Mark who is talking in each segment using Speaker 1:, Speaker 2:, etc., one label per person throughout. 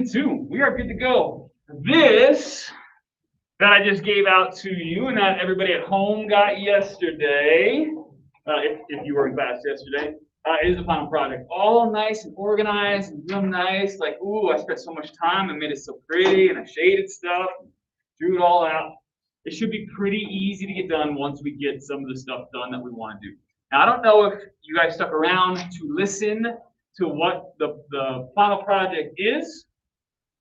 Speaker 1: lesson 2. We are good to go. This that I just gave out to you and that everybody at home got yesterday, if you were in class yesterday, is the final project. All nice and organized and real nice. Like, ooh, I spent so much time and made it so pretty, and I shaded stuff, drew it all out. It should be pretty easy to get done once we get some of the stuff done that we want to do. Now, I don't know if you guys stuck around to listen to what the final project is,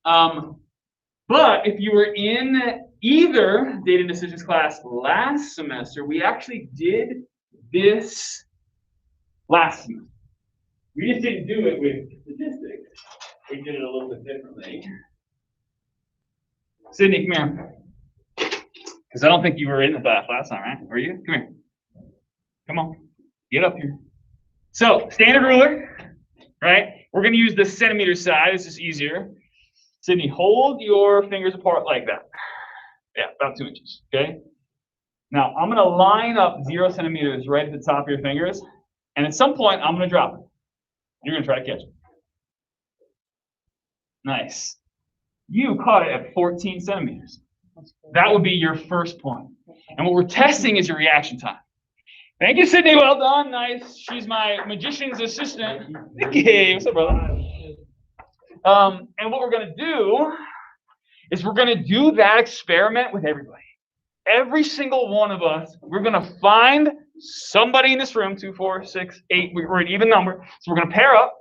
Speaker 1: but if you were in either data and decisions class last semester, we actually did this last semester. We just didn't do it with statistics. We did it a little bit differently. Sydney, come here. Because I don't think you were in the class last time, right? Were you? Come here. Come on. Get up here. So, standard ruler, right? We're going to use the centimeter side. It's just easier. Sydney, hold your fingers apart like that. Yeah, about 2 inches, okay? Now, I'm going to line up 0 centimeters right at the top of your fingers, and at some point, I'm going to drop it. You're going to try to catch it. Nice. You caught it at 14 centimeters. That would be your first point. And what we're testing is your reaction time. Thank you, Sydney. Well done. Nice. She's my magician's assistant. Hey, what's up, brother? And what we're going to do is we're going to do that experiment with everybody. Every single one of us, we're going to find somebody in this room, 2, 4, 6, 8, we're an even number. So we're going to pair up,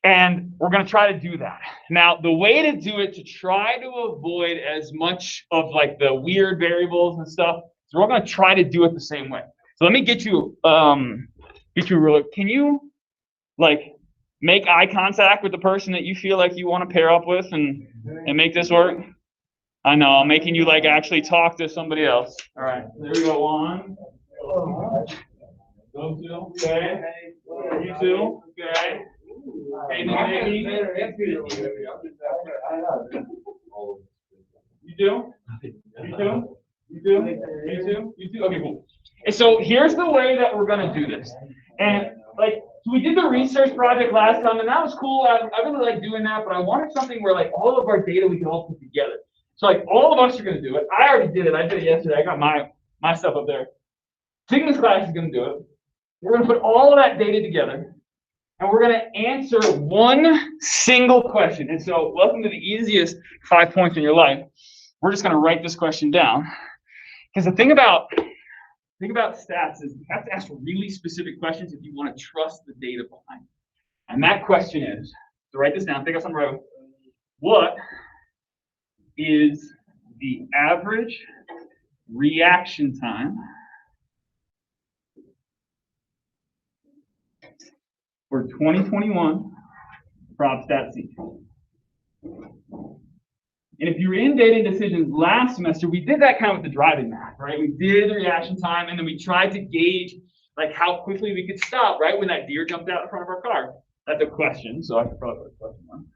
Speaker 1: and we're going to try to do that. Now, the way to do it to try to avoid as much of like the weird variables and stuff, so we're going to try to do it the same way. So let me get you a ruler. Can you like make eye contact with the person that you feel like you want to pair up with and make this work? I know, I'm making you like actually talk to somebody else. All right, there we go. 1. Go 2. Okay. You 2. Okay. Okay, Nikki. You do? You do? You do? You do? You do? Okay, cool. And so here's the way that we're going to do this. And like, so we did the research project last time, and that was cool. I really like doing that, but I wanted something where like all of our data we could all put together. So like all of us are going to do it. I already did it. I did it yesterday. I got my stuff up there. Tigna's class is going to do it. We're going to put all of that data together, and we're going to answer one single question. And so welcome to the easiest 5 points in your life. We're just going to write this question down. Because the thing about stats is you have to ask really specific questions if you want to trust the data behind it. And that question is, so write this down, take us on the road. What is the average reaction time for 2021 Prob Stat C? And if you were in data and decisions last semester, we did that kind of with the driving math, right? We did the reaction time, and then we tried to gauge like how quickly we could stop, right? When that deer jumped out in front of our car. That's a question, so I could probably put a question on.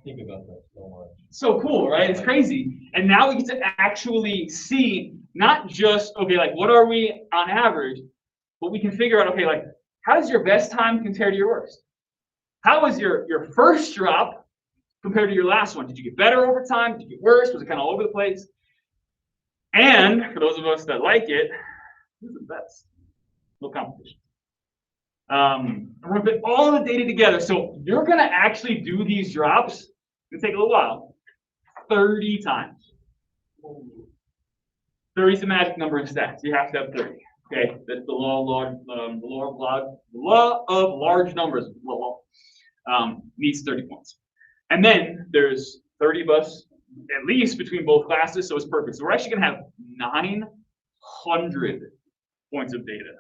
Speaker 2: Think about that so much.
Speaker 1: So cool, right? It's crazy. And now we get to actually see not just, okay, like what are we on average, but we can figure out, okay, like how does your best time compare to your worst? How was your first drop compared to your last one? Did you get better over time? Did you get worse? Was it kind of all over the place? And for those of us that like it, who's the best? No competition. We're going to put all the data together. So you're going to actually do these drops. It's going to take a little while. 30 times. 30 is the magic number in stats. You have to have 30. Okay, that's the law of large numbers. Needs 30 points. And then there's 30 of us at least between both classes, so it's perfect. So we're actually going to have 900 points of data.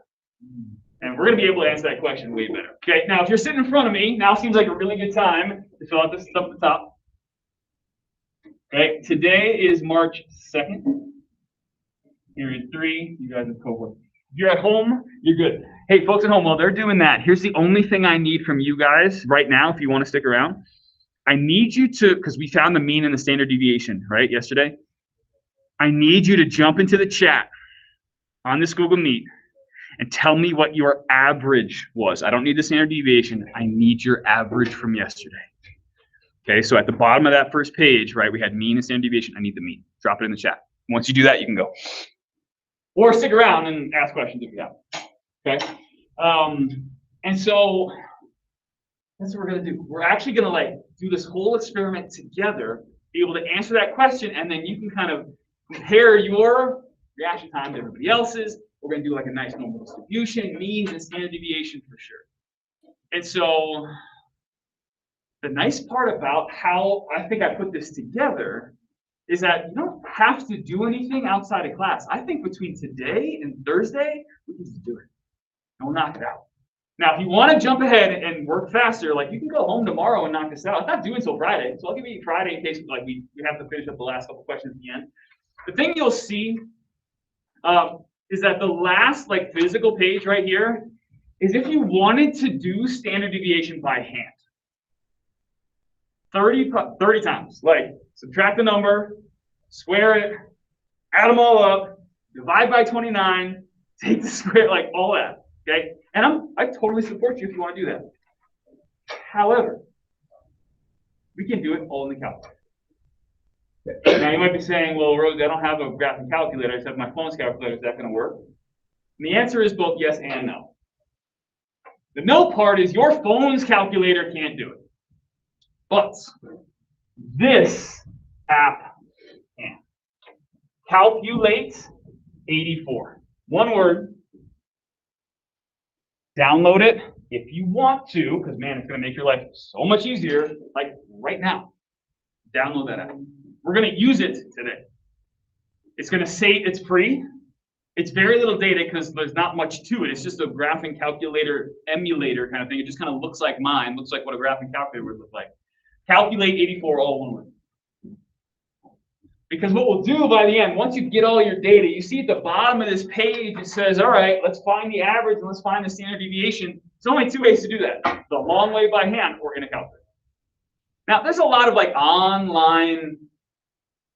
Speaker 1: And we're going to be able to answer that question way better. Okay, now if you're sitting in front of me, now seems like a really good time to fill out this stuff at the top. Okay, today is March 2nd. Period 3, you guys have cohort. If you're at home, you're good. Hey, folks at home, while they're doing that, here's the only thing I need from you guys right now if you want to stick around. I need you to, because we found the mean and the standard deviation, right, yesterday. I need you to jump into the chat on this Google Meet and tell me what your average was. I don't need the standard deviation. I need your average from yesterday. Okay, so at the bottom of that first page, right, we had mean and standard deviation. I need the mean. Drop it in the chat. Once you do that, you can go. Or stick around and ask questions if you have. Okay? And so that's what we're going to do. We're actually going to like do this whole experiment together, be able to answer that question, and then you can kind of compare your reaction time to everybody else's. We're going to do like a nice normal distribution, means, and standard deviation for sure. And so the nice part about how I think I put this together is that you don't have to do anything outside of class. I think between today and Thursday, we can just do it. And we'll knock it out. Now, if you want to jump ahead and work faster, like you can go home tomorrow and knock this out. It's not due until Friday, so I'll give you Friday in case like we have to finish up the last couple questions at the end. The thing you'll see is that the last like physical page right here is if you wanted to do standard deviation by hand. 30 times. Like subtract the number, square it, add them all up, divide by 29, take the square, like all that. Okay? And I totally support you if you want to do that. However, we can do it all in the calculator. Now you might be saying, well, Rosie, I don't have a graphing calculator, I just have my phone's calculator, is that going to work? And the answer is both yes and no. The no part is your phone's calculator can't do it. But this app can. Calculate 84. One word. Download it if you want to, because man, it's going to make your life so much easier, like right now. Download that app. We're going to use it today. It's going to say it's free. It's very little data because there's not much to it. It's just a graphing calculator emulator kind of thing. It just kind of looks like mine, looks like what a graphing calculator would look like. Calculate 84, all one word. Because what we'll do by the end, once you get all your data, you see at the bottom of this page, it says, all right, let's find the average and let's find the standard deviation. There's only two ways to do that. The long way by hand or in a calculator. Now, there's a lot of like online,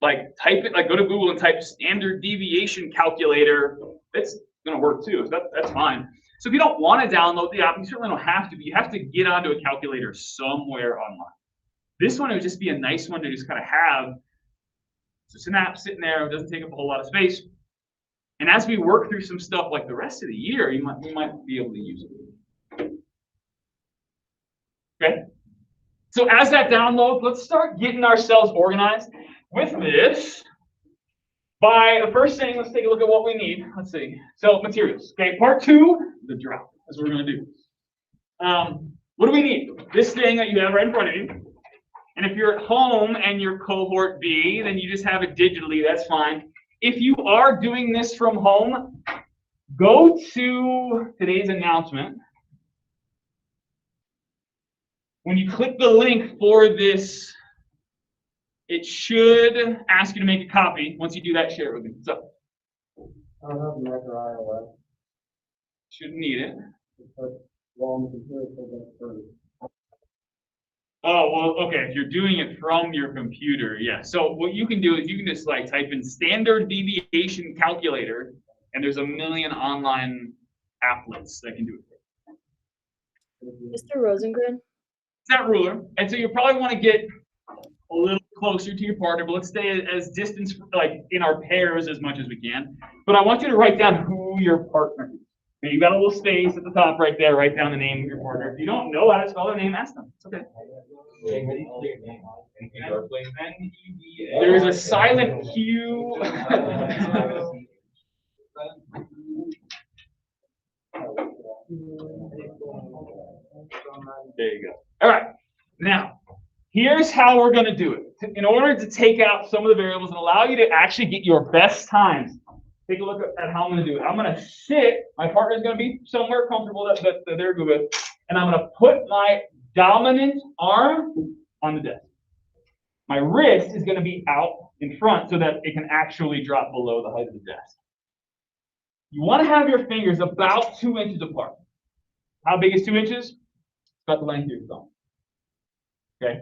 Speaker 1: like type it, like go to Google and type standard deviation calculator. It's going to work too. So that's fine. So if you don't want to download the app, you certainly don't have to, but you have to get onto a calculator somewhere online. This one would just be a nice one to just kind of have. So it's an app sitting there, it doesn't take up a whole lot of space. And as we work through some stuff like the rest of the year, we might be able to use it. Okay? So as that downloads, let's start getting ourselves organized with this. By the first thing, let's take a look at what we need. Let's see. So materials. Okay, part 2, the drop. That's what we're going to do. What do we need? This thing that you have right in front of you. And if you're at home and you're cohort B, then you just have it digitally, that's fine. If you are doing this from home, go to today's announcement. When you click the link for this, it should ask you to make a copy. Once you do that, share it with me. So,
Speaker 2: I don't have Mac or iOS.
Speaker 1: Shouldn't need it.
Speaker 2: Well, on the computer, it's free.
Speaker 1: Oh, well, okay, if you're doing it from your computer, yeah. So what you can do is you can just like type in standard deviation calculator, and there's a million online applets that can do it.
Speaker 3: Mr. Rosengren?
Speaker 1: It's that ruler, and so you probably want to get a little closer to your partner, but let's stay as distant, like in our pairs as much as we can. But I want you to write down who your partner is. Okay, you got a little space at the top right there, write down the name of your partner. If you don't know how to spell their name, ask them. It's okay. There's a silent cue. There you go. All right. Now, here's how we're going to do it. In order to take out some of the variables and allow you to actually get your best times, take a look at how I'm going to do it. I'm going to sit. My partner's going to be somewhere comfortable that they're good with. And I'm going to put my dominant arm on the desk. My wrist is going to be out in front so that it can actually drop below the height of the desk. You want to have your fingers about 2 inches apart. How big is 2 inches? It's about the length of your thumb. Okay.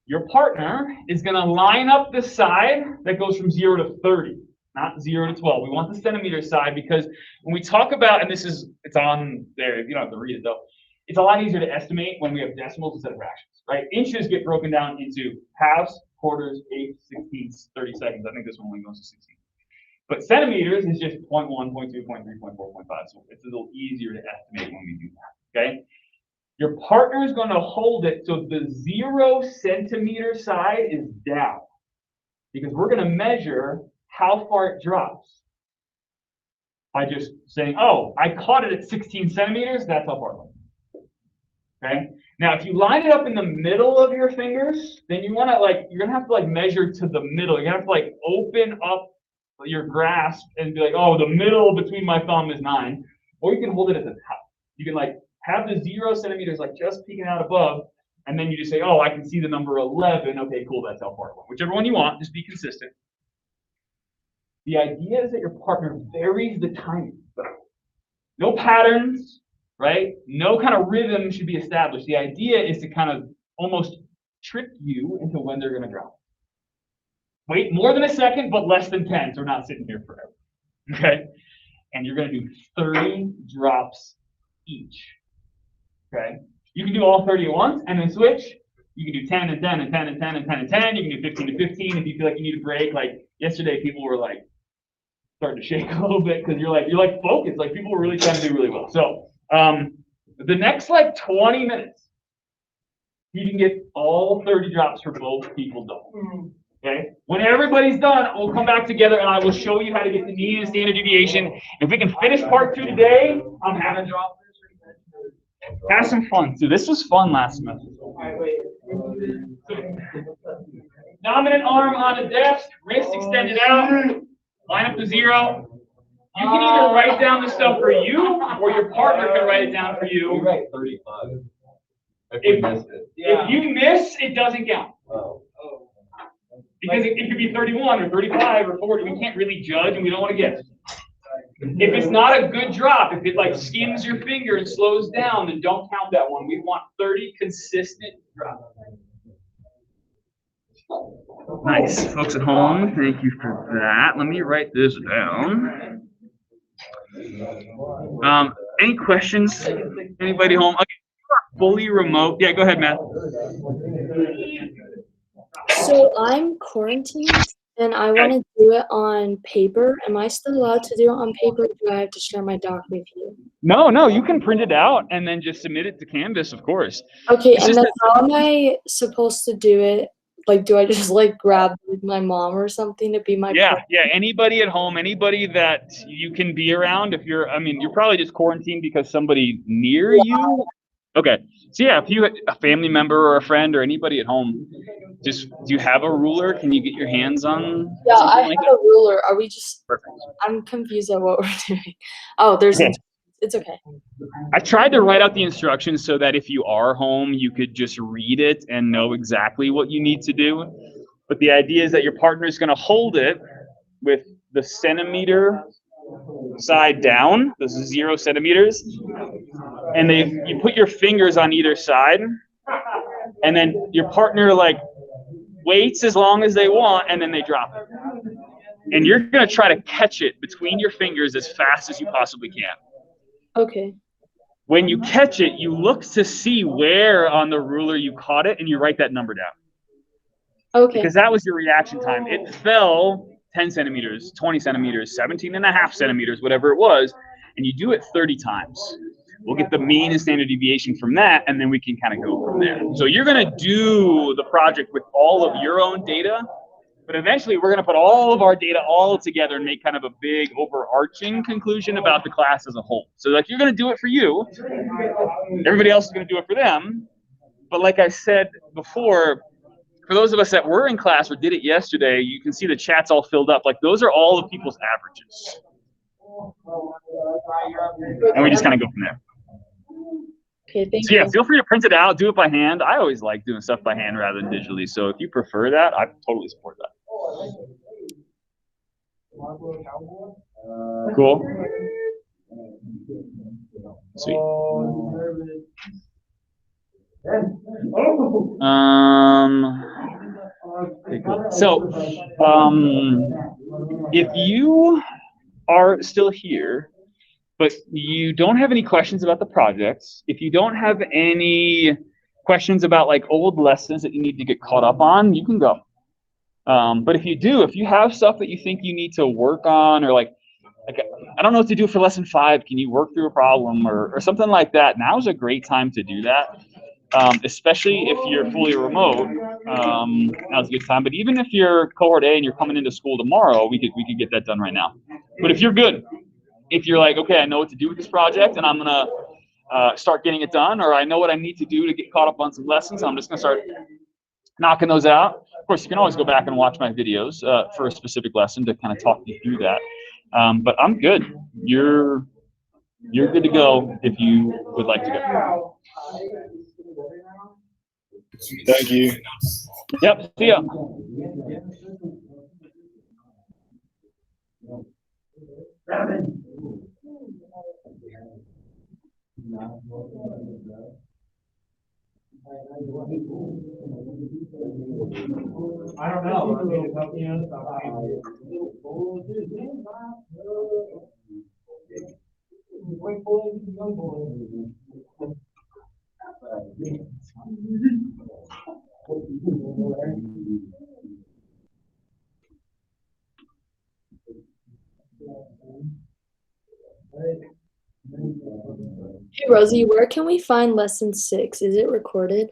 Speaker 1: Your partner is going to line up the side that goes from 0 to 30. not 0 to 12. We want the centimeter side because when we talk about, and it's on there, you don't have to read it though, it's a lot easier to estimate when we have decimals instead of fractions, right? Inches get broken down into halves, quarters, eighths, sixteenths, 30 seconds. I think this one only goes to 16. But centimeters is just 0.1, 0.2, 0.3, 0.4, 0.5. So it's a little easier to estimate when we do that, okay? Your partner is going to hold it so the 0 centimeter side is down because we're going to measure how far it drops by just saying, oh, I caught it at 16 centimeters. That's how far it went. Okay. Now, if you line it up in the middle of your fingers, then you're gonna have to measure to the middle. You're gonna have to open up your grasp and be like, oh, the middle between my thumb is 9. Or you can hold it at the top. You can have the 0 centimeters just peeking out above, and then you just say, oh, I can see the number 11. Okay, cool, that's how far it went. Whichever one you want, just be consistent. The idea is that your partner varies the timing. No patterns, right? No kind of rhythm should be established. The idea is to kind of almost trick you into when they're going to drop. Wait more than a second, but less than 10, so we're not sitting here forever. Okay? And you're going to do 30 drops each. Okay? You can do all 30 at once and then switch. You can do 10 and 10 and 10 and 10 and 10 and 10. You can do 15 to 15 if you feel like you need a break. Like yesterday, people were starting to shake a little bit because you're focused. People were really trying to do really well. So the next 20 minutes, you can get all 30 drops for both people done. Okay? When everybody's done, we'll come back together and I will show you how to get the mean and standard deviation. If we can finish part 2 today, I'm having drop. Have some fun. So this was fun last semester. Dominant arm on the desk, wrist extended out, line up to 0. You can either write down the stuff for you, or your partner can write it down for you.
Speaker 2: We write 35.
Speaker 1: If you miss, it doesn't count. Because it could be 31 or 35 or 40. We can't really judge, and we don't want to guess. If it's not a good drop, if it skims your finger and slows down, then don't count that one. We want 30 consistent drops. Nice. Folks at home, thank you for that. Let me write this down. Any questions? Anybody home? Okay, you are fully remote. Yeah, go ahead, Matt.
Speaker 3: So I'm quarantined and I want to do it on paper. Am I still allowed to do it on paper, or do I have to share my doc with you?
Speaker 1: No, you can print it out and then just submit it to Canvas, of course.
Speaker 3: Okay, and then how am I supposed to do it? Do I just grab my mom or something to be my
Speaker 1: Yeah, anybody at home, anybody that you can be around. If you're probably just quarantined because somebody near you. Okay, so yeah, if you a family member or a friend or anybody at home, do you have a ruler? Can you get your hands on?
Speaker 3: Yeah, I have a ruler. Are we just?
Speaker 1: Perfect.
Speaker 3: I'm confused at what we're doing. Oh, there's.
Speaker 1: Okay.
Speaker 3: It's okay.
Speaker 1: I tried to write out the instructions so that if you are home, you could just read it and know exactly what you need to do. But the idea is that your partner is going to hold it with the centimeter side down. This is 0 centimeters. And you put your fingers on either side. And then your partner waits as long as they want, and then they drop it. And you're going to try to catch it between your fingers as fast as you possibly can.
Speaker 3: Okay.
Speaker 1: When you catch it, you look to see where on the ruler you caught it, and you write that number down.
Speaker 3: Okay.
Speaker 1: Because that was your reaction time. It fell 10 centimeters, 20 centimeters, 17.5 centimeters, whatever it was, and you do it 30 times. We'll get the mean and standard deviation from that, and then we can kind of go from there. So you're going to do the project with all of your own data, but eventually we're going to put all of our data all together and make kind of a big overarching conclusion about the class as a whole. So you're going to do it for you. Everybody else is going to do it for them. But like I said before, for those of us that were in class or did it yesterday, you can see the chat's all filled up. Those are all of people's averages. And we just kind of go from there.
Speaker 3: Okay, thank
Speaker 1: you.
Speaker 3: you.
Speaker 1: Yeah, feel free to print it out, do it by hand. I always like doing stuff by hand rather than digitally. So if you prefer that, I totally support that. Cool. Sweet. Okay, cool. So, if you are still here, but you don't have any questions about the projects, if you don't have any questions about like old lessons that you need to get caught up on, you can go. But if you do, if you have stuff that you think you need to work on, or like I don't know what to do for lesson 5, can you work through a problem or something like that, now's a great time to do that. Especially if you're fully remote, now's a good time. But even if you're cohort A and you're coming into school tomorrow, we could get that done right now. But if you're good, if you're like, okay, I know what to do with this project and I'm gonna start getting it done, or I know what I need to do to get caught up on some lessons, I'm just gonna start knocking those out. Of course, you can always go back and watch my videos for a specific lesson to kind of talk you through that. But I'm good. You're good to go if you would like to go.
Speaker 4: Thank you.
Speaker 1: Yep, see ya.
Speaker 2: I don't know.
Speaker 3: Hey, Rosie, where can we find lesson 6? Is it recorded?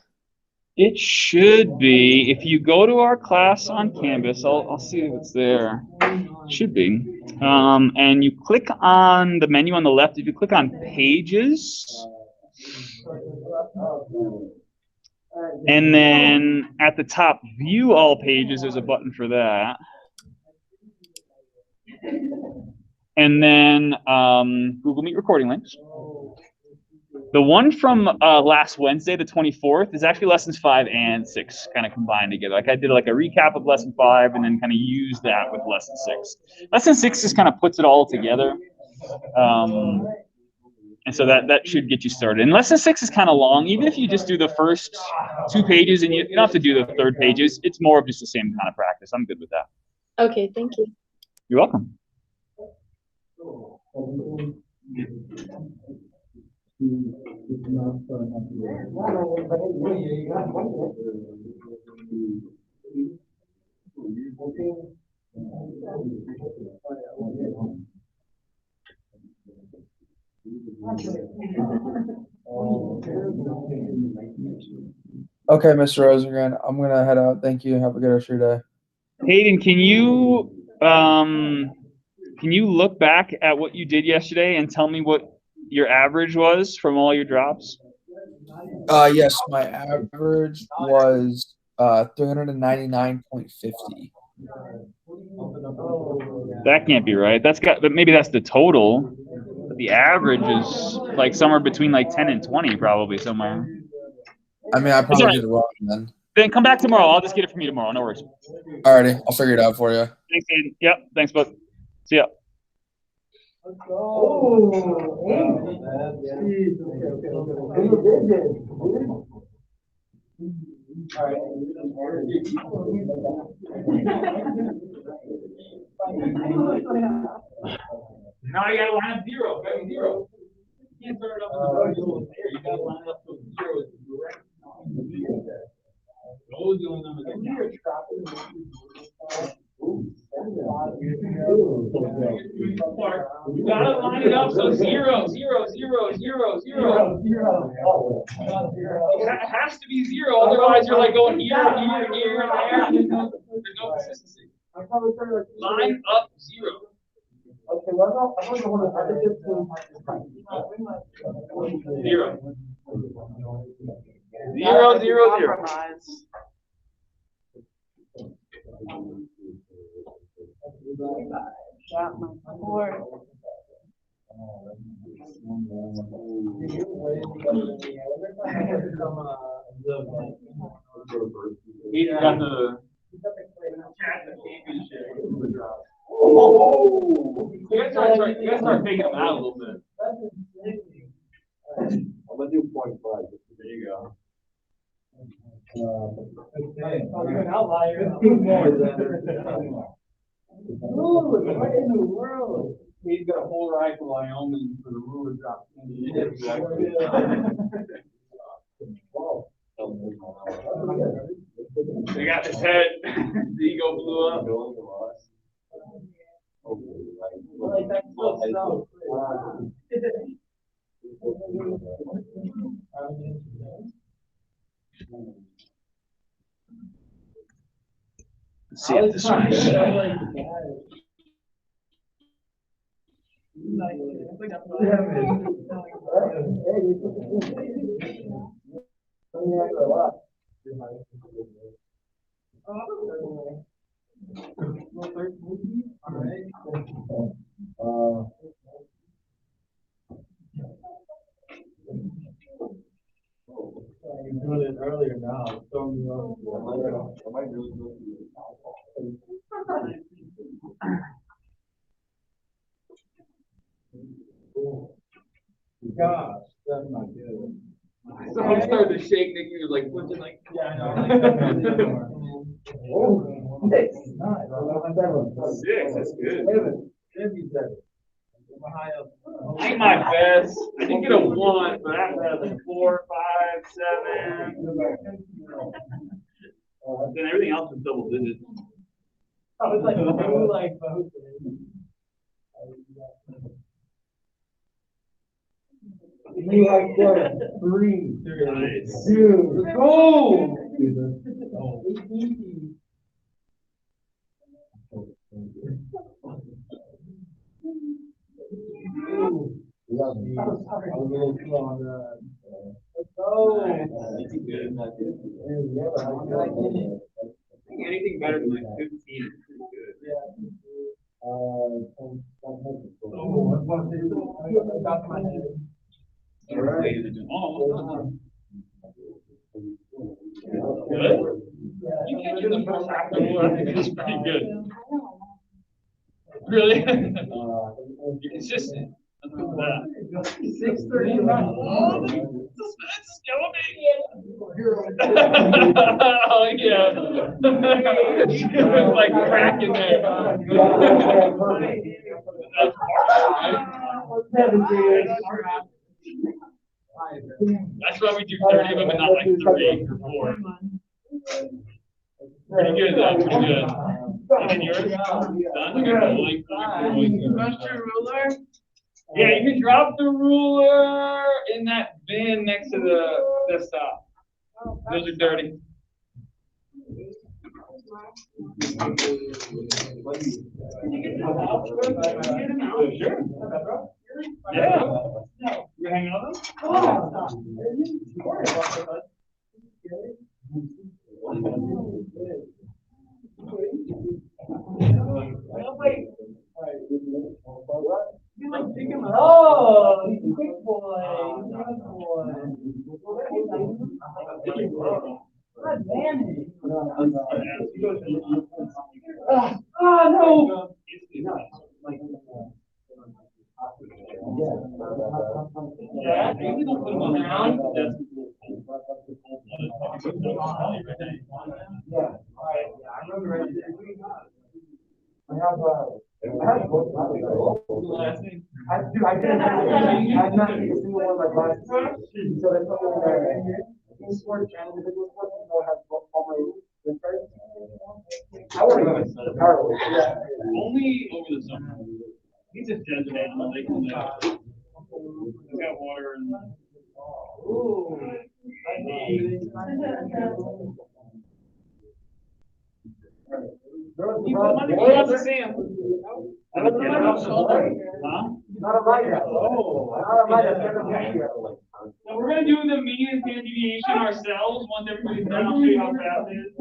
Speaker 1: It should be. If you go to our class on Canvas, I'll see if it's there. It should be. And you click on the menu on the left. If you click on Pages, and then at the top, View All Pages, there's a button for that. And then Google Meet recording links. The one from last Wednesday, the 24th, is actually lessons 5 and 6 kind of combined together. Like I did like a recap of lesson 5 and then kind of used that with lesson 6. Lesson 6 just kind of puts it all together. And so that should get you started. And lesson 6 is kind of long. Even if you just do the first 2 pages and you don't have to do the third pages, it's more of just the same kind of practice. I'm good with that.
Speaker 3: Okay, thank you.
Speaker 1: You're welcome.
Speaker 5: Okay, Mr. Rosengren, I'm gonna head out. Thank you. Have a good rest of your day.
Speaker 1: Hayden, can you look back at what you did yesterday and tell me what your average was from all your drops?
Speaker 5: Yes, my average was 399.50.
Speaker 1: That can't be right. But maybe that's the total. But the average is like somewhere between like 10 and 20, probably somewhere.
Speaker 5: I mean, I probably did it wrong then.
Speaker 1: Then come back tomorrow. I'll just get it from you tomorrow. No worries.
Speaker 5: Alrighty, I'll figure it out for you.
Speaker 1: Thanks, Hayden. Yep. Thanks, bud. See ya. Now you gotta line up 0. Got 0. You can't start it up in the middle there. You gotta line it up so 0 is direct. Those the only numbers you gotta line it up so 0, 0, 0, 0, 0, 0. It has to be 0, otherwise you're like going here, here, here, and there. There's no consistency. Line up 0.
Speaker 2: Okay, well, I don't know what I did.
Speaker 1: 0. 0, 0, 0. He's got the championship. You guys start making them out a little bit.
Speaker 2: I'm gonna do 0.5.
Speaker 1: There you go.
Speaker 2: Okay. What in the world? He's got a whole rifle Wyoming for the ruler drop.
Speaker 1: They got his head. The ego blew up. Let's see if this one.
Speaker 2: You're doing it earlier now. Gosh, that's not good.
Speaker 1: So I started to shake. Nick was like flinching, like.
Speaker 2: Yeah, I know. Six.
Speaker 1: Six. That's good.
Speaker 2: Seven.
Speaker 1: I ain't my best. I didn't get a 1, but after that, like 4, 5, 7. Then everything else was double digits.
Speaker 2: I was like, you like 3,
Speaker 1: Nice.
Speaker 2: 2, go!
Speaker 1: Anything better than like 15 is pretty good. Good. You catch in the first half of the rule, I think it's pretty good. Really? You're consistent. Let's go with that.
Speaker 2: 6:30.
Speaker 1: That's oh yeah. Like cracking there. That's why we do 30 of them and not like 3 or 4. Pretty good though, pretty good. And then yours? Done?
Speaker 2: Master ruler?
Speaker 1: Yeah, you can drop the ruler in that bin next to the desktop. Those are dirty. Sure. Yeah. You hanging on
Speaker 2: Oh, he's a quick boy. God damn it. Oh, no.
Speaker 1: Yeah, maybe don't put them on the ground.
Speaker 2: Yeah. I remember I didn't I've not seen a single one of my classes. So they put me in there. Team sports and individual sports, they'll have all my cards. I want to go to the power. Yeah.
Speaker 1: Only over the summer. He's a desert animal. They can live. He's got water and.
Speaker 2: Ooh.
Speaker 1: What else is Sam?
Speaker 2: Not a write-up. Oh, not a write-up.
Speaker 1: So we're gonna do the mean and standard deviation ourselves once everybody's done. I'll show you how fast it is.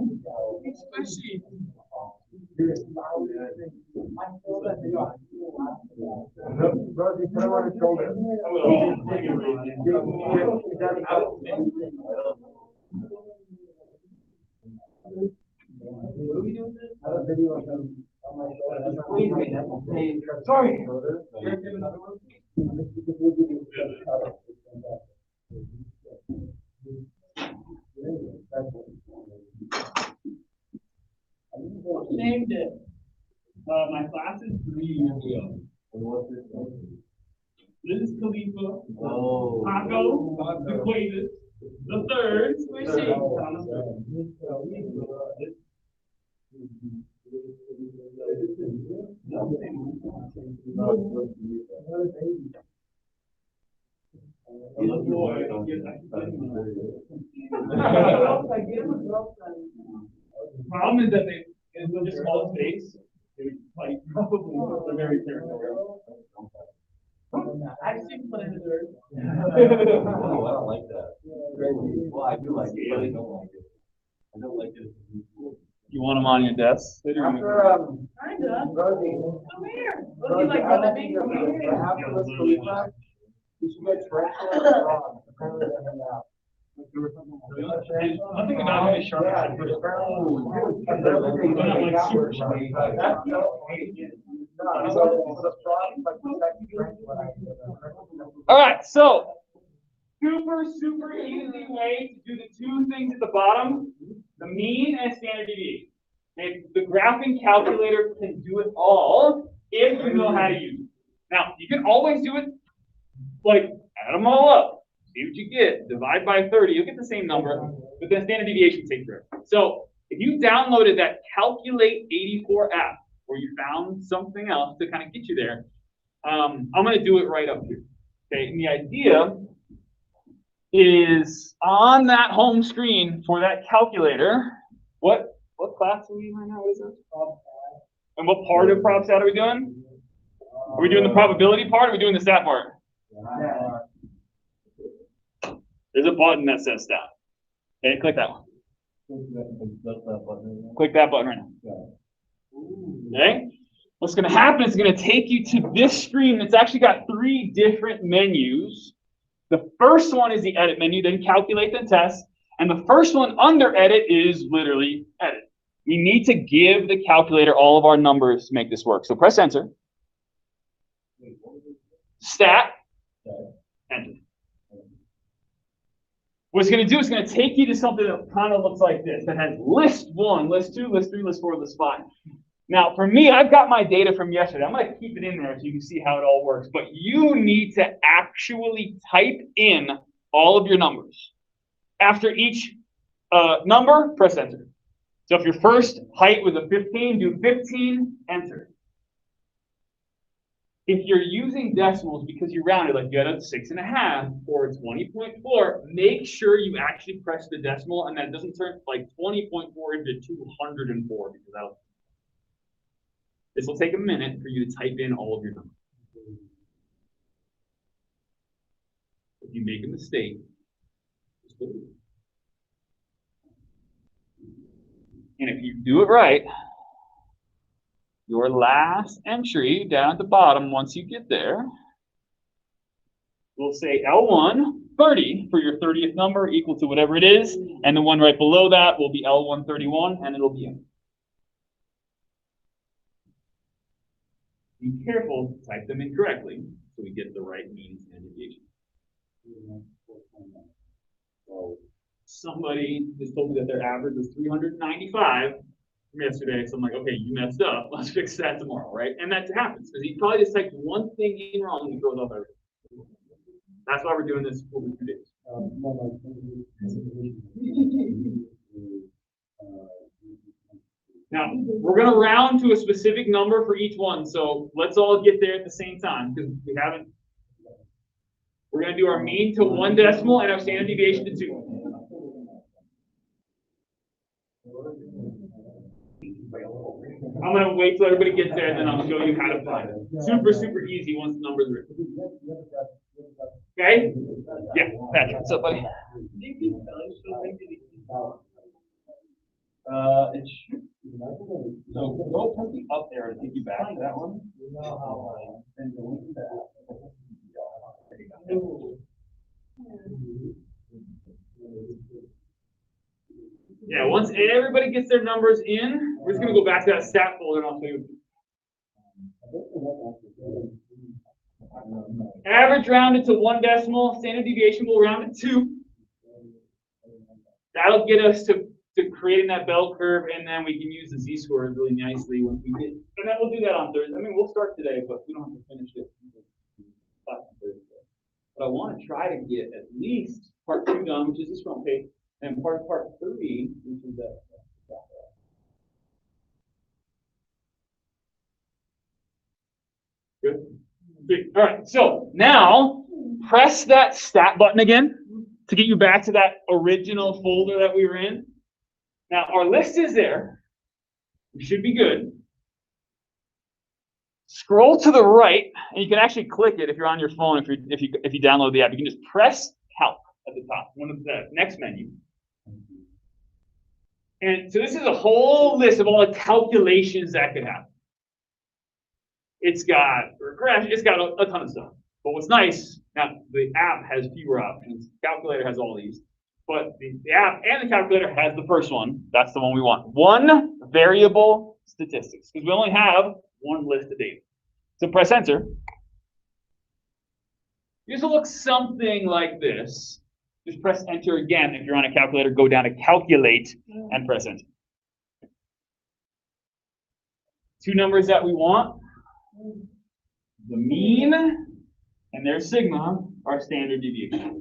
Speaker 1: Especially.
Speaker 2: Bro, you put him on his shoulder. What are we doing? I have a video of him on my shoulder. Sorry.
Speaker 1: named it. My class is 3 years ago. Liz Khalifa, Paco, Equatus, the third, Squishy. Problem is that it's such a small space. They're like probably they're very territorial. I've seen put in the dirt.
Speaker 4: Oh, I don't like that. Well, I do like it, but I don't like it. I don't like it.
Speaker 1: You want them on your desk?
Speaker 2: After,
Speaker 6: Kinda.
Speaker 2: Rosie,
Speaker 6: Come here. Would you like one of me? Come here.
Speaker 2: after this Khalifa, you should get tarantula and Prob. Apparently they hang out.
Speaker 1: Nothing about me sharp.
Speaker 2: Yeah,
Speaker 1: But
Speaker 2: apparently.
Speaker 1: not like super sharp. All right, so super easy way to do the two things at the bottom, the mean and standard deviation. Okay, the graphing calculator can do it all if you know how to use it. Now, you can always do it like add them all up, see what you get, divide by 30, you'll get the same number, but then standard deviation takes care of it. So if you downloaded that Calculate 84 app, or you found something else to kind of get you there, I'm going to do it right up here. Okay, and the idea is on that home screen for that calculator. What class are we in right now? What is it? And what part of Prob Stat are we doing? Are we doing the probability part? Or are we doing the stat part? There's a button that says stat. Okay, click that one. Click that button right now. Okay? What's going to happen is it's going to take you to this screen that's actually got 3 different menus. The first one is the edit menu, then calculate, then test. And the first one under edit is literally edit. We need to give the calculator all of our numbers to make this work. So press enter. Stat. Enter. What it's going to do is going to take you to something that kind of looks like this, that has list 1, list 2, list 3, list 4, list 5. Now, for me, I've got my data from yesterday. I'm going to keep it in there so you can see how it all works. But you need to actually type in all of your numbers. After each number, press enter. So if your first height was a 15, do 15, enter. If you're using decimals because you rounded, like you had a 6.5 or 20.4, make sure you actually press the decimal and that it doesn't turn like 20.4 into 204 because that'll. This will take a minute for you to type in all of your numbers. If you make a mistake, just delete it. And if you do it right, your last entry down at the bottom, once you get there, will say L1 30 for your 30th number equal to whatever it is. And the one right below that will be L1 31, and it'll be in. Be careful to type them in correctly so we get the right mean and deviation. So somebody just told me that their average was 395 from yesterday. So I'm like, okay, you messed up. Let's fix that tomorrow, right? And that happens because he probably just typed one thing in wrong and throws off everything. That's why we're doing this over 2 days. Now, we're going to round to a specific number for each one. So let's all get there at the same time because we haven't. We're going to do our mean to 1 decimal and our standard deviation to 2. I'm going to wait till everybody gets there, and then I'll show you how to find it. Super easy once the number's written. Okay? Yeah, Patrick, what's up, buddy?
Speaker 4: It should. So go something up there and take you back to that one. And go into that.
Speaker 1: Yeah, once everybody gets their numbers in, we're just going to go back to that stat folder and I'll show you. Average rounded to 1 decimal, standard deviation will round to 2. That'll get us to creating that bell curve, and then we can use the z-scores really nicely when we get. And then we'll do that on Thursday. I mean, we'll start today, but we don't have to finish it. But I want to try to get at least part 2 done, which is this front page, and part 3, which is that. Good. All right. So now press that stat button again to get you back to that original folder that we were in. Now our list is there. We should be good. Scroll to the right, and you can actually click it if you're on your phone. If you download the app, you can just press Help at the top, one of the next menu. And so this is a whole list of all the calculations that could happen. It's got regression, it's got a ton of stuff. But what's nice, now the app has fewer options. Calculator has all these. But the app and the calculator has the first one. That's the one we want. One variable statistics, because we only have one list of data. So press enter. This will look something like this. Just press enter again. If you're on a calculator, go down to calculate and press enter. 2 numbers that we want. The mean and their sigma are standard deviation.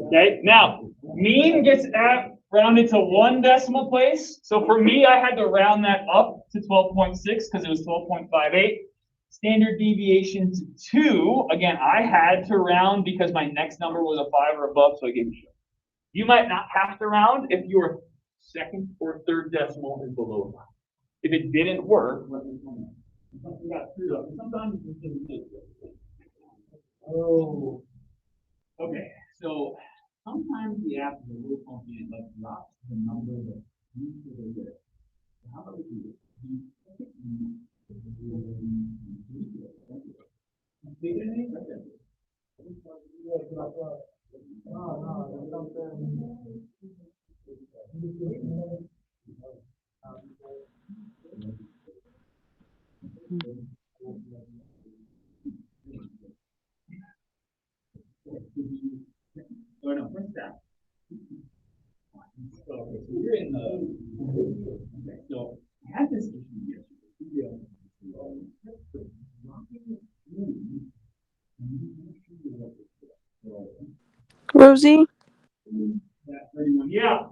Speaker 1: Okay, now mean gets rounded to 1 decimal place. So for me, I had to round that up to 12.6 because it was 12.58. Standard deviation to 2. Again, I had to round because my next number was a 5 or above, so I gave you. You might not have to round if your 2nd or 3rd decimal is below 5. If it didn't work, let me know. Sometimes it didn't do it. Oh. Okay, so sometimes the app is a little funky and like drops the number that you should get. How about we do this? Oh, no, press that. So you're in the. Okay, so I had this issue yesterday.
Speaker 7: Rosie,
Speaker 1: Yeah.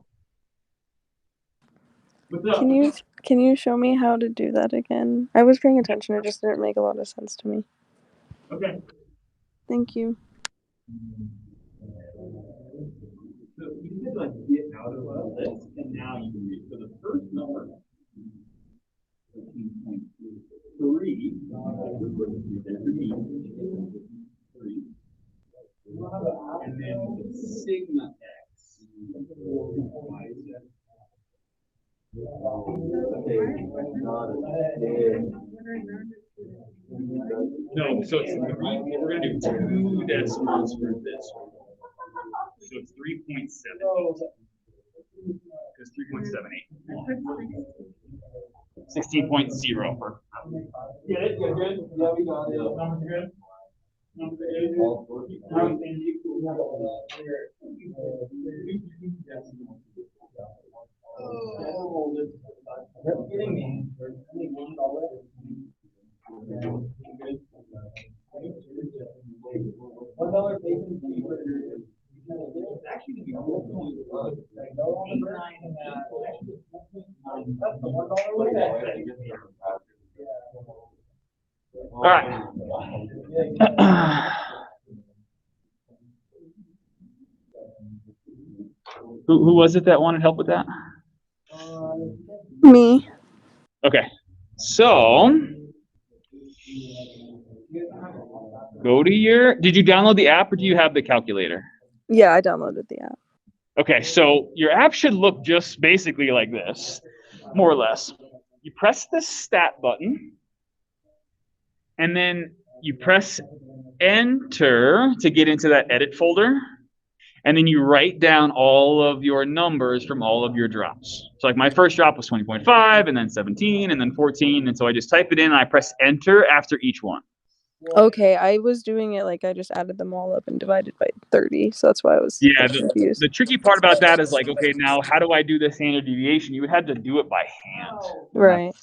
Speaker 1: What's up?
Speaker 7: can you show me how to do that again? I was paying attention, it just didn't make a lot of sense to me.
Speaker 1: Okay.
Speaker 7: Thank you.
Speaker 1: So you can like get out of a list, and now you can read. So the first number, 13.3, and then the sigma x. No, so it's 3. We're going to do 2 decimals for this one. So it's 3.7. Because 3.78. 16.0 for. Get it? You're good? Yeah, we got it. Numbers good? Numbers You're kidding me. $1 bacon cheeseburger. It's actually going to be that's the $1 one. All right. Who was it that wanted help with that?
Speaker 7: Me.
Speaker 1: Okay. So go to your. Did you download the app or do you have the calculator?
Speaker 7: Yeah, I downloaded the app.
Speaker 1: Okay, so your app should look just basically like this, more or less. You press the stat button, and then you press enter to get into that edit folder, and then you write down all of your numbers from all of your drops. So like my first drop was 20.5, and then 17, and then 14, and so I just type it in, and I press enter after each one.
Speaker 7: Okay, I was doing it like I just added them all up and divided by 30, so that's why I was
Speaker 1: Yeah,
Speaker 7: confused.
Speaker 1: the tricky part about that is like, okay, now how do I do the standard deviation? You would have to do it by hand.
Speaker 7: Right.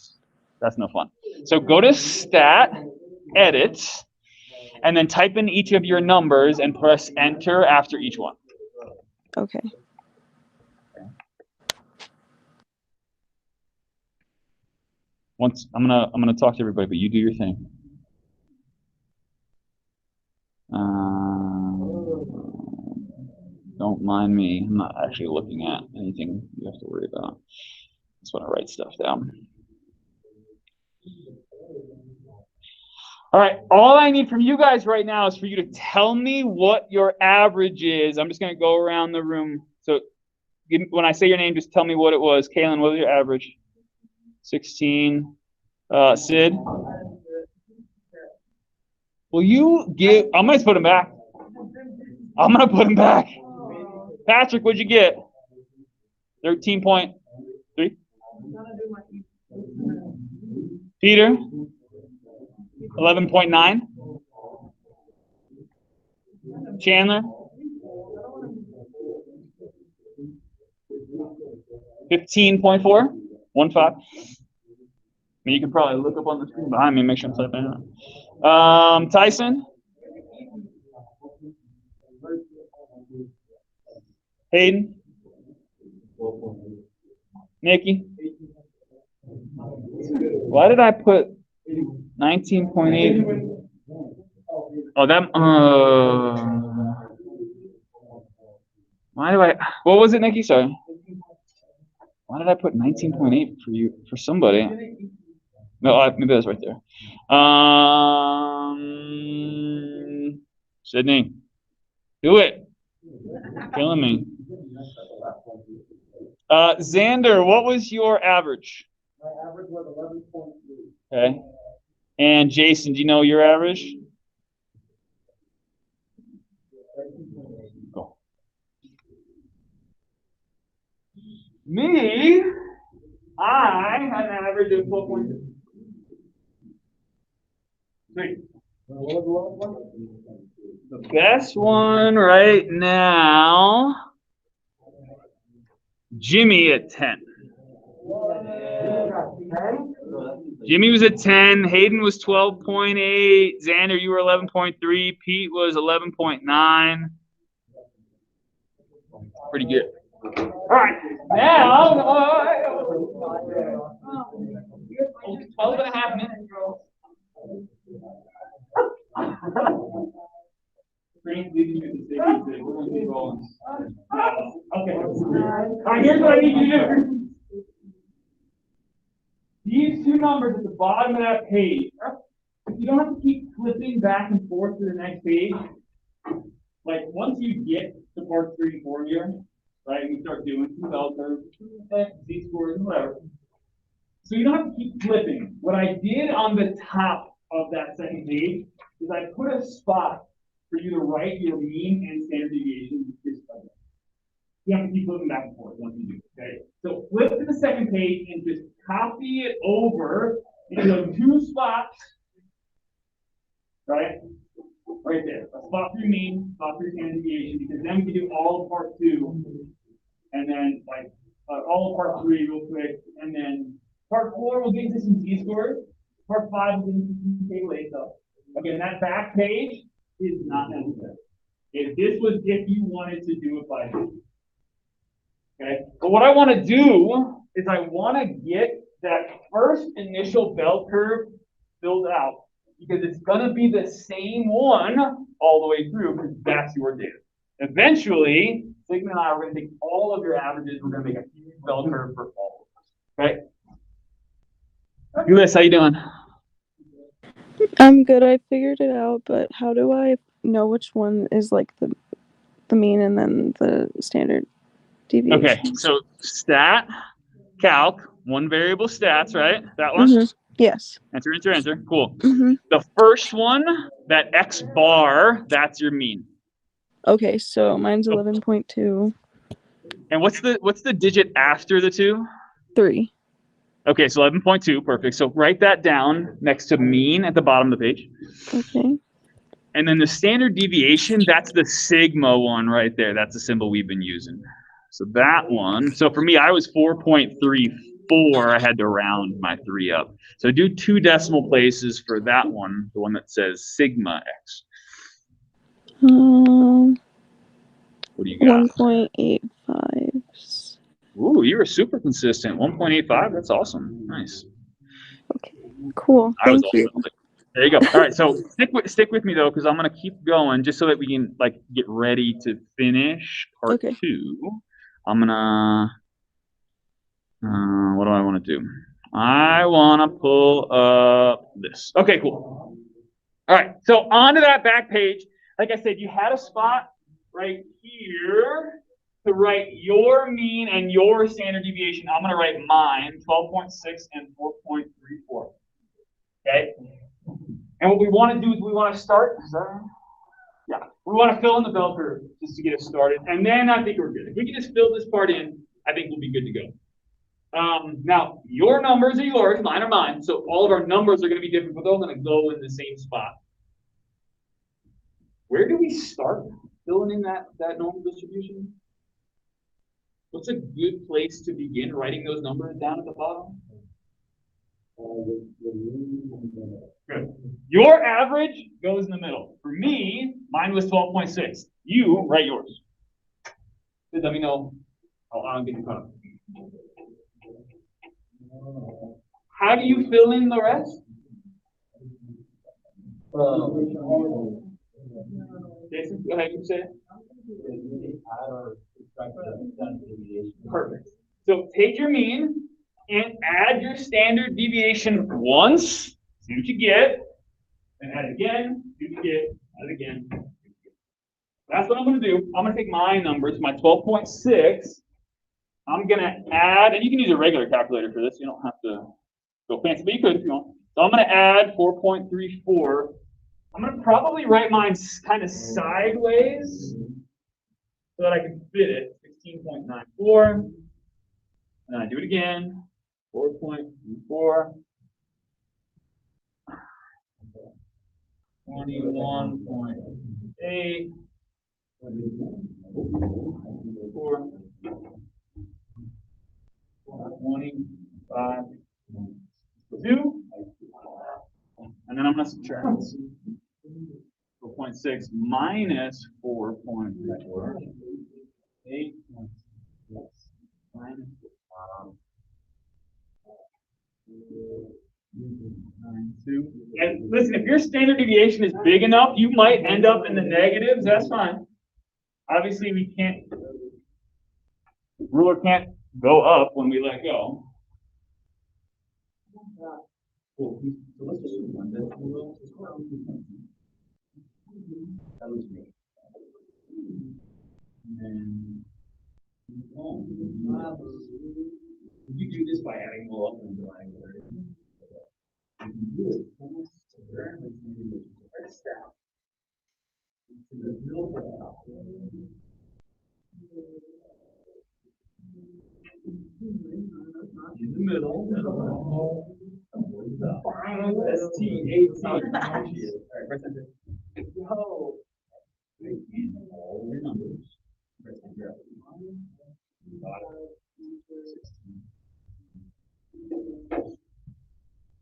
Speaker 1: That's no fun. So go to Stat, Edit, and then type in each of your numbers and press Enter after each one.
Speaker 7: Okay.
Speaker 1: Once I'm gonna talk to everybody, but you do your thing. Don't mind me. I'm not actually looking at anything you have to worry about. I just want to write stuff down. All right, all I need from you guys right now is for you to tell me what your average is. I'm just going to go around the room. So when I say your name, just tell me what it was. Kaylin, what was your average? 16. Sid? Will you give? I'm going to put him back. I'm going to put him back. Patrick, what'd you get? 13.3. Peter? 11.9. Chandler? 15.4. 1.5. I mean, you can probably look up on the screen behind me and make sure I'm typing it out. Tyson? Hayden? Nikki? Why did I put 19.8? Oh, that. Why do I? What was it, Nikki? Sorry. Why did I put 19.8 for you? For somebody? No, maybe that's right there. Sydney, do it. Killing me. Xander, what was your average?
Speaker 2: My average was 11.3.
Speaker 1: Okay. And Jason, do you know your average? Go. Me, I had an average of 12.2. Sweet. The best one right now, Jimmy at 10. Jimmy was at 10. Hayden was 12.8. Xander, you were 11.3. Pete was 11.9. Pretty good. All right. Now, 12 and a half minutes. Okay. All right, here's what I need you to do. These two numbers at the bottom of that page, you don't have to keep flipping back and forth to the next page. Like, once you get to part 3 and 4 here, right, you start doing some bell curves, z-scores, and whatever. So you don't have to keep flipping. What I did on the top of that second page is I put a spot for you to write your mean and standard deviation. You have to keep flipping back and forth once you do it, okay? So flip to the second page and just copy it over into those two spots, right? Right there. A spot for your mean, spot for your standard deviation, because then we can do all of part 2, and then like all of part 3 real quick, and then part 4 will get into some z-scores. Part 5 will get into some table A stuff. Again, that back page is not necessary. If this was if you wanted to do it by hand. Okay, but what I want to do is I want to get that first initial bell curve filled out, because it's going to be the same one all the way through, because that's your data. Eventually, Sigmund and I are going to take all of your averages. We're going to make a huge bell curve for all of us. Okay? Ulyss, how you doing?
Speaker 7: I'm good. I figured it out, but how do I know which one is like the mean and then the standard deviation?
Speaker 1: Okay, so stat, calc, one variable stats, right? That one?
Speaker 7: Mm-hmm. Yes.
Speaker 1: Enter, enter, enter. Cool.
Speaker 7: Mm-hmm.
Speaker 1: The first one, that X bar, that's your mean.
Speaker 7: Okay, so mine's 11.2.
Speaker 1: And what's the digit after the 2?
Speaker 7: 3.
Speaker 1: Okay, so 11.2, perfect. So write that down next to mean at the bottom of the page.
Speaker 7: Okay.
Speaker 1: And then the standard deviation, that's the sigma one right there. That's the symbol we've been using. So that one, so for me, I was 4.34. I had to round my 3 up. So do 2 decimal places for that one, the one that says sigma x. What do you got?
Speaker 7: 1.85.
Speaker 1: Ooh, you were super consistent. 1.85, that's awesome. Nice.
Speaker 7: Okay. Cool.
Speaker 1: I was
Speaker 7: Thank you.
Speaker 1: also, there you go. All right, so stick with me though, because I'm gonna keep going just so that we can like get ready to finish part
Speaker 7: Okay.
Speaker 1: 2. I'm gonna what do I want to do? I want to pull up this. Okay, cool. All right, so onto that back page. Like I said, you had a spot right here to write your mean and your standard deviation. I'm going to write mine, 12.6 and 4.34. Okay? And what we want to do is we want to start. Is that right? Yeah. We want to fill in the bell curve just to get us started. And then I think we're good. If we can just fill this part in, I think we'll be good to go. Now, your numbers are yours, mine are mine. So all of our numbers are going to be different, but they're all going to go in the same spot. Where do we start filling in that normal distribution? What's a good place to begin writing those numbers down at the bottom? Good. Your average goes in the middle. For me, mine was 12.6. You write yours. Just let me know how I'm getting cut up. How do you fill in the rest? Jason, go ahead and say it. Perfect. So take your mean and add your standard deviation once. See what you get. And add it again. See what you get. Add it again. That's what I'm going to do. I'm going to take my numbers, my 12.6. I'm going to add, and you can use a regular calculator for this. You don't have to go fancy, but you could if you want. So I'm going to add 4.34. I'm going to probably write mine kind of sideways so that I can fit it. 16.94. And then I do it again. 4.34. 21.8. 4. 25. 2. And then I'm going to subtract 4.6 minus 4.34. 8 minus 9.2. And listen, if your standard deviation is big enough, you might end up in the negatives. That's fine. Obviously, we can't. The ruler can't go up when we let go. Cool. So let's just run this. That was me. And you do this by adding all up and dividing it. You can do it almost press down to the middle of in the middle. ST18. All right, press enter. Go. All your numbers. Press enter.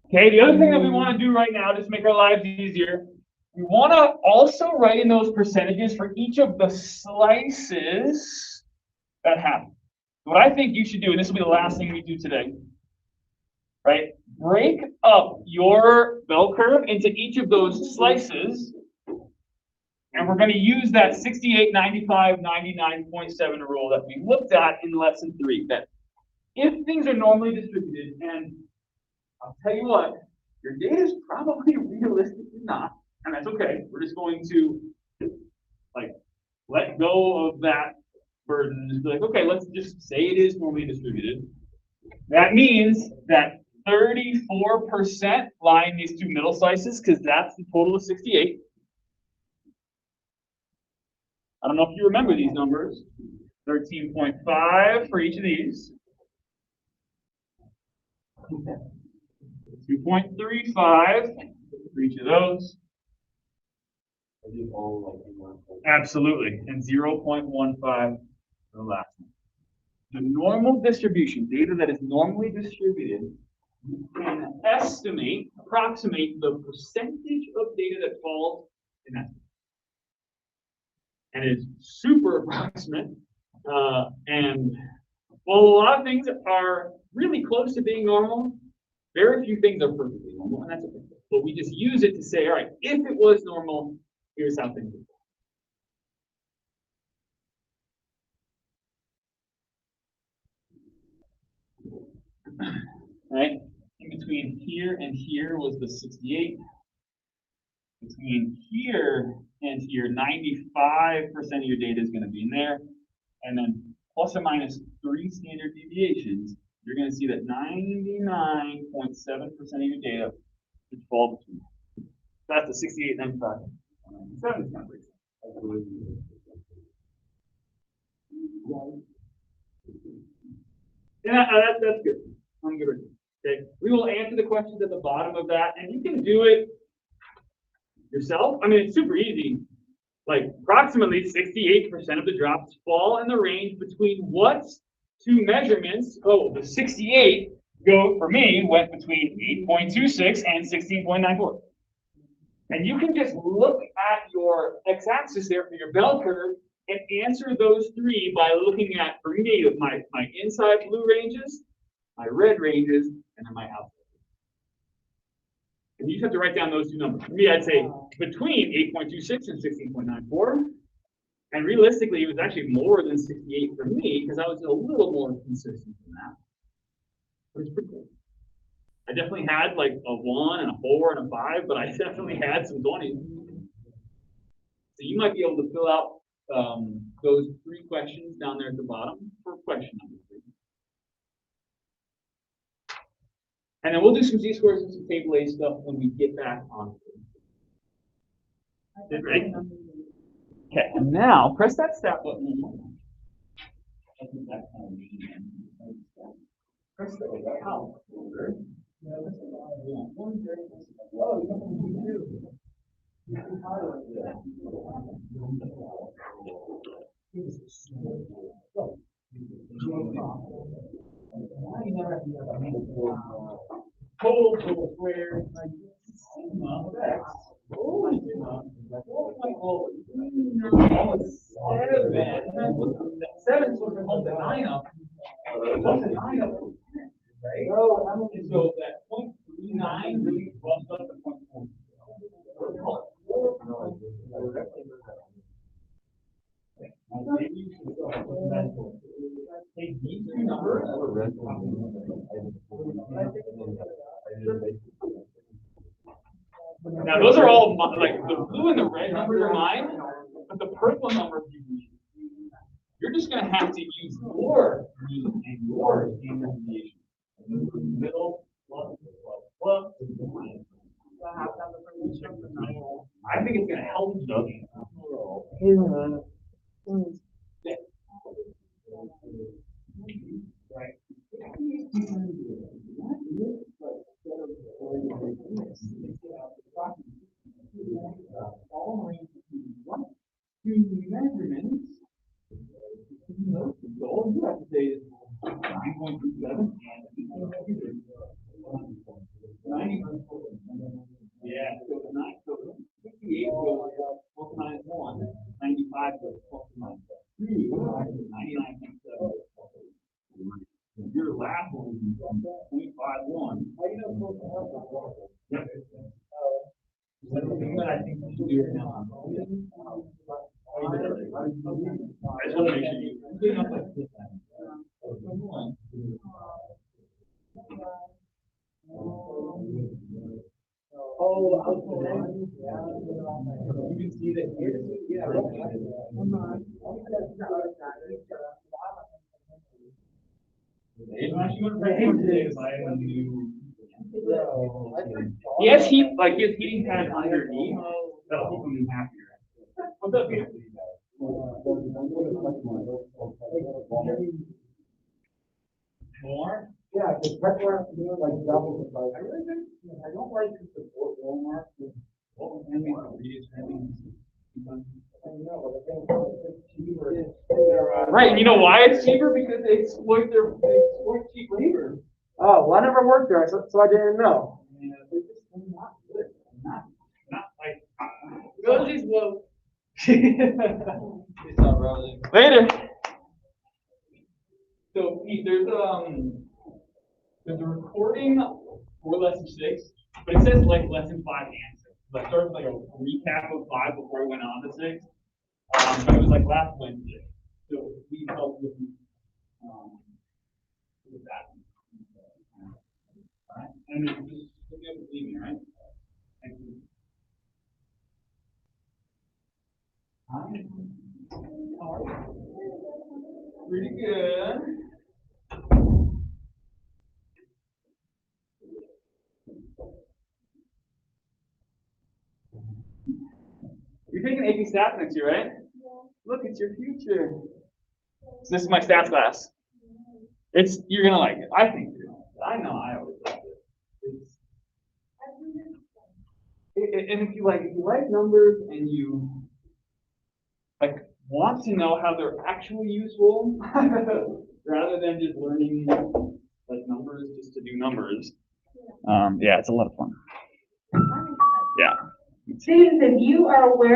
Speaker 1: Okay, the other thing that we want to do right now, just to make our lives easier, we want to also write in those percentages for each of the slices that happen. What I think you should do, and this will be the last thing we do today, right? Break up your bell curve into each of those slices, and we're going to use that 68, 95, 99.7 rule that we looked at in lesson 3. That if things are normally distributed, and I'll tell you what, your data is probably realistically not, and that's okay. We're just going to let go of that burden. Just be like, okay, let's just say it is normally distributed. That means that 34% lie in these two middle slices because that's the total of 68. I don't know if you remember these numbers. 13.5 for each of these. 2.35 for each of those. Absolutely. And 0.15 for the last one. The normal distribution, data that is normally distributed, you can estimate, approximate the percentage of data that falls in that. And it's super approximate. And while a lot of things are really close to being normal, very few things are perfectly normal, and that's okay. But we just use it to say, all right, if it was normal, here's how things would go. Right? In between here and here was the 68. Between here and here, 95% of your data is going to be in there. And then plus or minus 3 standard deviations, you're going to see that 99.7% of your data should fall between. That's the 68, 95, 97 numbers. Yeah, that's good. I'm good with it. Okay. We will answer the questions at the bottom of that, and you can do it yourself. I mean, it's super easy. Like approximately 68% of the drops fall in the range between what two measurements? Oh, the 68 for me went between 8.26 and 16.94. And you can just look at your x-axis there for your bell curve and answer those three by looking at, for me, my inside blue ranges, my red ranges, and then my outside. And you just have to write down those two numbers. For me, I'd say between 8.26 and 16.94. And realistically, it was actually more than 68 for me because I was a little more consistent than that. But it's pretty cool. I definitely had like a 1 and a 4 and a 5, but I definitely had some 20s. So you might be able to fill out those 3 questions down there at the bottom for question number 3. And then we'll do some Z-scores and some table A stuff when we get back on. Ready? Okay, and now press that stat button. Press the calculator. Total squares. Seven supposed to hold the 9 up. Right? So that 0.39 really bumps up to 0.4. Take these two numbers. Now those are all like the blue and the red numbers are mine, but the purple numbers you're just going to have to use your mean and your standard deviation. Middle plus. I think it's going to help stuff. Right. Measurements. All you have to say is 9.27. Yeah, so 68 goes plus minus 1, 95 goes plus minus 2, 99.7. Your last one would be 0.51. Yep. That's something that I think you should do now. I just want to make sure you clean up like this. Oh, you can see that here. Yeah. Yes, he like his heating pad underneath. That'll keep him happier. What's up here? More?
Speaker 2: Yeah, because that's where I'm doing like double the size.
Speaker 4: I don't like to support Walmart with what we read
Speaker 2: I know, but the thing is, it's cheaper.
Speaker 1: Right, and you know why it's cheaper? Because they exploit cheap labor.
Speaker 2: Oh, well, I never worked there, so I didn't know.
Speaker 4: They're just not good. Not like.
Speaker 1: Rosie's low.
Speaker 4: It's not Rosie.
Speaker 1: Later. So Pete, there's a recording for lesson 6, but it says like lesson 5 and 6. So I started with like a recap of 5 before I went on to 6. But it was like last Wednesday. So we helped with that. All right. And then just look at the evening, right? Thank you. Hi. How are you? Pretty good. You're taking AP Stats next year, right? Yeah. Look, it's your future. So this is my stats class. You're gonna like it. I think you're gonna like it. I know I always like it. And if you like numbers and you like want to know how they're actually useful, rather than just learning like numbers just to do numbers. Yeah, it's a lot of fun. Yeah.
Speaker 6: Students, if you are aware